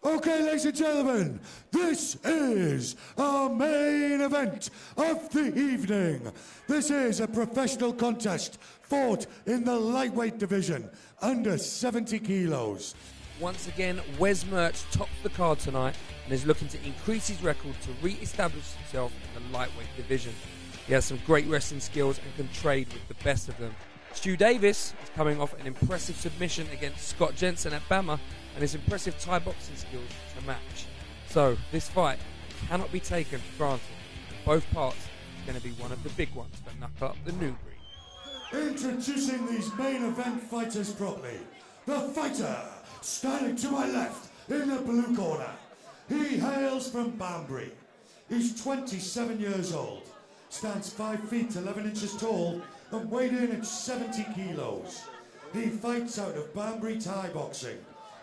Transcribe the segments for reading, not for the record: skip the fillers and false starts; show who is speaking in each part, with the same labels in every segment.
Speaker 1: Okay, ladies and gentlemen, this is our main event of the evening. This is a professional contest fought in the lightweight division, under 70 kilos.
Speaker 2: Once again, Wes Mertz tops the card tonight and is looking to increase his record to re-establish himself in the lightweight division. He has some great wrestling skills and can trade with the best of them. Stu Davis is coming off an impressive submission against Scott Jensen at Bama and his impressive Thai boxing skills to match. So, this fight cannot be taken for granted. Both parts are going to be one of the big ones to knuckle up the new breed.
Speaker 1: Introducing these main event fighters properly. The fighter standing to my left in the blue corner. He hails from Banbury. He's 27 years old, stands 5 feet 11 inches tall and weighed in at 70 kilos. He fights out of Banbury Thai boxing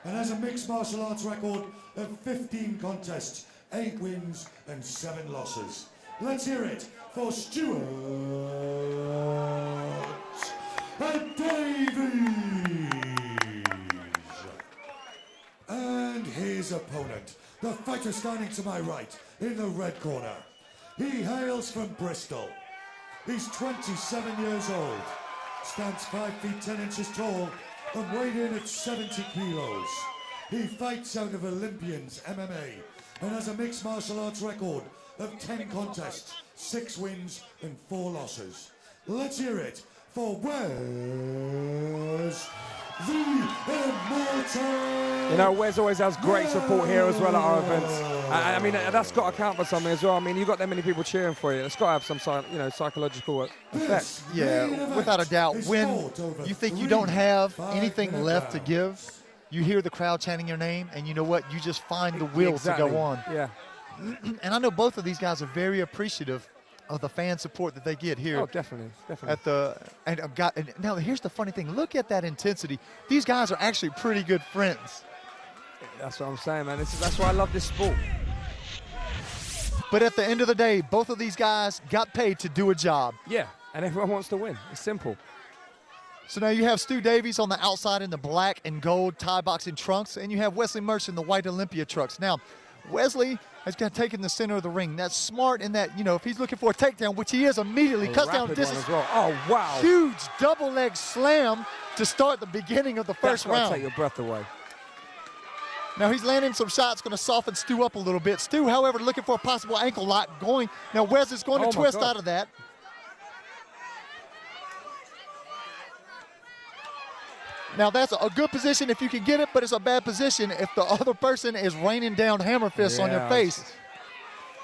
Speaker 1: and has a mixed martial arts record of 15 contests, 8 wins and 7 losses. Let's hear it for Stuart Davies. And his opponent, the fighter standing to my right in the red corner. He hails from Bristol. He's 27 years old, stands 5 feet 10 inches tall and weighed in at 70 kilos. He fights out of Olympians MMA and has a mixed martial arts record of 10 contests, 6 wins and 4 losses. Let's hear it for Wes the Immortal.
Speaker 3: You know, Wes always has great support here as well at our events. I mean, that's got to count for something as well. I mean, you've got that many people cheering for you. It's got to have some, psychological effect.
Speaker 4: Yeah, without a doubt. When you think you don't have anything left to give, you hear the crowd chanting your name, and you know what? You just find the will to go on.
Speaker 3: Yeah.
Speaker 4: And I know both of these guys are very appreciative of the fan support that they get here.
Speaker 3: Oh, definitely.
Speaker 4: And now here's the funny thing. Look at that intensity. These guys are actually pretty good friends.
Speaker 3: That's what I'm saying, man. That's why I love this sport.
Speaker 4: But at the end of the day, both of these guys got paid to do a job.
Speaker 3: Yeah, and everyone wants to win. It's simple.
Speaker 4: So now you have Stu Davies on the outside in the black and gold Thai boxing trunks, and you have Wesley Mertz in the white Olympia trunks. Now, Wesley has got taken the center of the ring. That's smart in that, if he's looking for a takedown, which he is immediately, cuts down distance.
Speaker 3: As well. Oh, wow.
Speaker 4: Huge double leg slam to start the beginning of the first round.
Speaker 3: That's take your breath away.
Speaker 4: Now he's landing some shots, going to soften Stu up a little bit. Stu, however, looking for a possible ankle lock going. Now Wes is going to twist out of that. Now that's a good position if you can get it, but it's a bad position if the other person is raining down hammer fists on your face.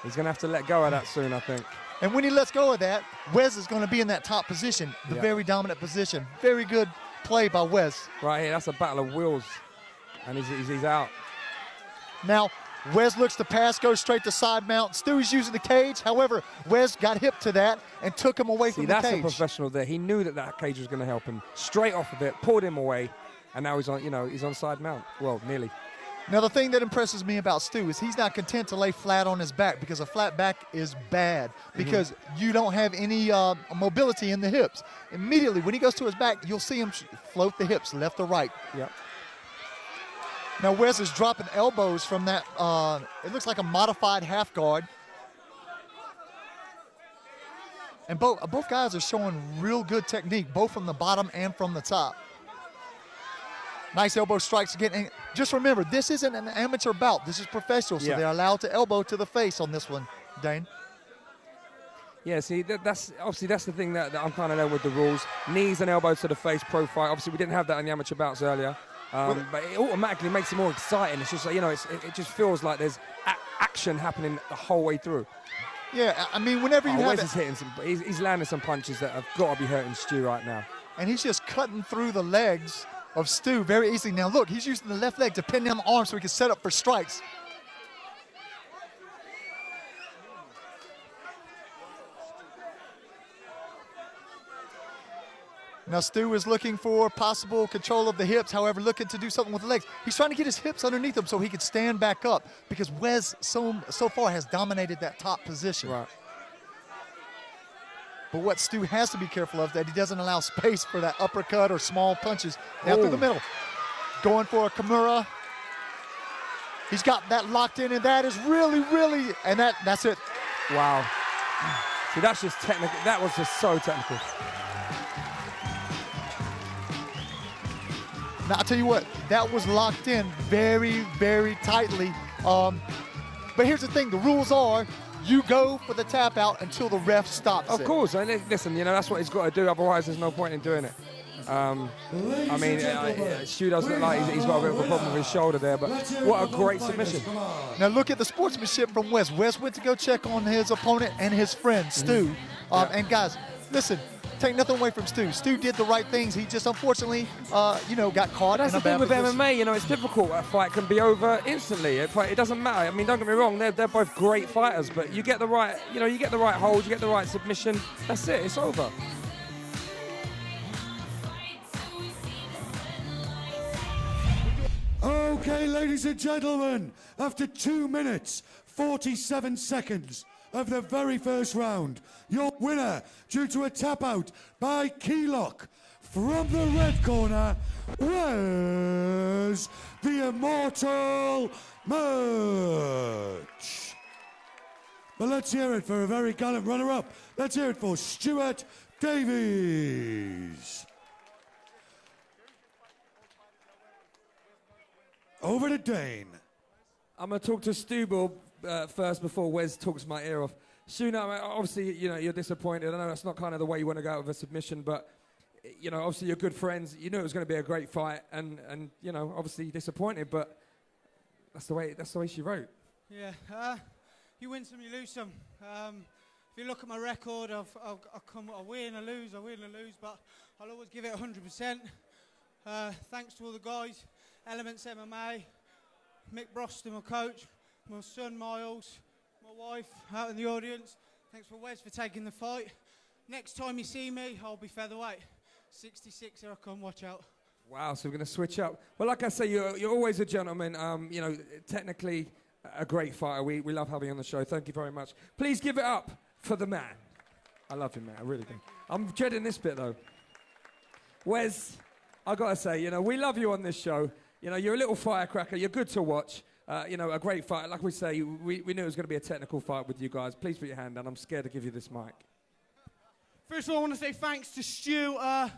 Speaker 3: He's going to have to let go of that soon, I think.
Speaker 4: And when he lets go of that, Wes is going to be in that top position, the very dominant position. Very good play by Wes.
Speaker 3: Right here, that's a battle of wills, and he's out.
Speaker 4: Now, Wes looks to pass, goes straight to side mount. Stu's using the cage. However, Wes got hip to that and took him away from the cage.
Speaker 3: That's a professional there. He knew that cage was going to help him. Straight off of it, pulled him away, and now he's on side mount. Well, nearly.
Speaker 4: Now, the thing that impresses me about Stu is he's not content to lay flat on his back, because a flat back is bad because you don't have any mobility in the hips. Immediately, when he goes to his back, you'll see him float the hips left or right.
Speaker 3: Yep.
Speaker 4: Now Wes is dropping elbows from that, it looks like a modified half guard. And both guys are showing real good technique, both from the bottom and from the top. Nice elbow strikes again. And just remember, this isn't an amateur bout. This is professional, so they're allowed to elbow to the face on this one, Dane.
Speaker 3: Yeah, see, that's the thing that I'm kind of there with the rules. Knees and elbows to the face profile. Obviously, we didn't have that in the amateur bouts earlier. But it automatically makes it more exciting. It's just, it just feels like there's action happening the whole way through.
Speaker 4: Yeah, I mean, whenever you have
Speaker 3: Wes is hitting he's landing some punches that have got to be hurting Stu right now.
Speaker 4: And he's just cutting through the legs of Stu very easily. Now, look, he's using the left leg to pin down the arm so he can set up for strikes. Now Stu is looking for possible control of the hips, however, looking to do something with the legs. He's trying to get his hips underneath him so he can stand back up, because Wes so far has dominated that top position.
Speaker 3: Right.
Speaker 4: But what Stu has to be careful of, that he doesn't allow space for that uppercut or small punches down through the middle. Going for a Kimura. He's got that locked in, and that is really, and that's it.
Speaker 3: Wow. See, that's just technical. That was just so technical.
Speaker 4: Now, I'll tell you what, that was locked in very, very tightly. But here's the thing, the rules are you go for the tap out until the ref stops
Speaker 3: it. Of course, and listen, that's what he's got to do, otherwise there's no point in doing it. Stu does look like he's got a bit of a problem with his shoulder there, but what a great submission.
Speaker 4: Now look at the sportsmanship from Wes. Wes went to go check on his opponent and his friend, Stu. And guys, listen, take nothing away from Stu. Stu did the right things. He just unfortunately, got caught.
Speaker 3: That's the thing with MMA. It's difficult. A fight can be over instantly. It doesn't matter. I mean, don't get me wrong. They're both great fighters, but you get the right, you get the right hold, you get the right submission. That's it. It's over.
Speaker 1: Okay, ladies and gentlemen, after 2 minutes, 47 seconds of the very first round, your winner, due to a tap out by key lock from the red corner, was the Immortal Murch. But let's hear it for a very gallant runner-up. Let's hear it for Stuart Davies. Over to Dane.
Speaker 3: I'm going to talk to Stu first before Wes talks my ear off. Stu, now, obviously, you're disappointed. I know that's not kind of the way you want to go out with a submission, but, obviously you're good friends. You knew it was going to be a great fight, and obviously disappointed, but that's the way she wrote.
Speaker 5: Yeah, you win some, you lose some. If you look at my record, I win, I lose, but I'll always give it 100%. Thanks to all the guys. Elements MMA, Mick Broston, my coach, my son Miles, my wife out in the audience. Thanks for Wes for taking the fight. Next time you see me, I'll be featherweight. 66, here I come, watch out.
Speaker 3: Wow, so we're going to switch up. Well, like I say, you're always a gentleman. Technically a great fighter. We love having you on the show. Thank you very much. Please give it up for the man. I love him, man. I really do. I'm dreading this bit, though. Wes, I got to say, we love you on this show. You're a little firecracker. You're good to watch. A great fight. Like we say, we knew it was going to be a technical fight with you guys. Please put your hand down. I'm scared to give you this mic.
Speaker 5: First of all, I want to say thanks to Stu. It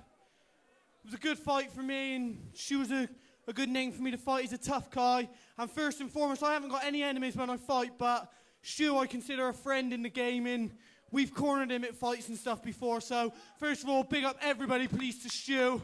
Speaker 5: was a good fight for me, and Stu was a good name for me to fight. He's a tough guy. And first and foremost, I haven't got any enemies when I fight, but Stu I consider a friend in the gaming. We've cornered him at fights and stuff before. So, first of all, big up everybody, please, to Stu.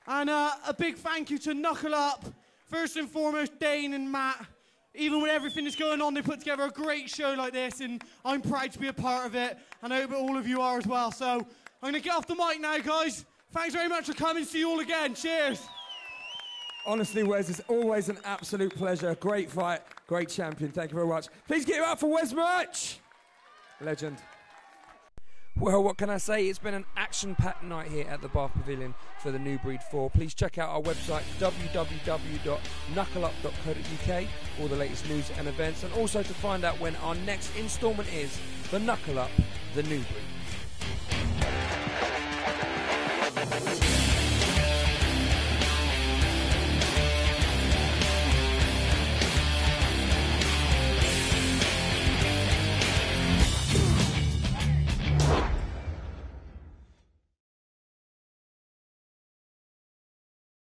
Speaker 5: And a big thank you to Knuckle Up. First and foremost, Dane and Matt. Even with everything that's going on, they put together a great show like this, and I'm proud to be a part of it, and I hope all of you are as well. So I'm going to get off the mic now, guys. Thanks very much for coming. See you all again. Cheers.
Speaker 3: Honestly, Wes, it's always an absolute pleasure. Great fight, great champion. Thank you very much. Please give it up for Wes Murch. Legend. Well, what can I say? It's been an action-packed night here at the Bath Pavilion for the New Breed 4. Please check out our website, www.knuckleup.co.uk, all the latest news and events, and also to find out when our next instalment is the Knuckle Up, the New Breed.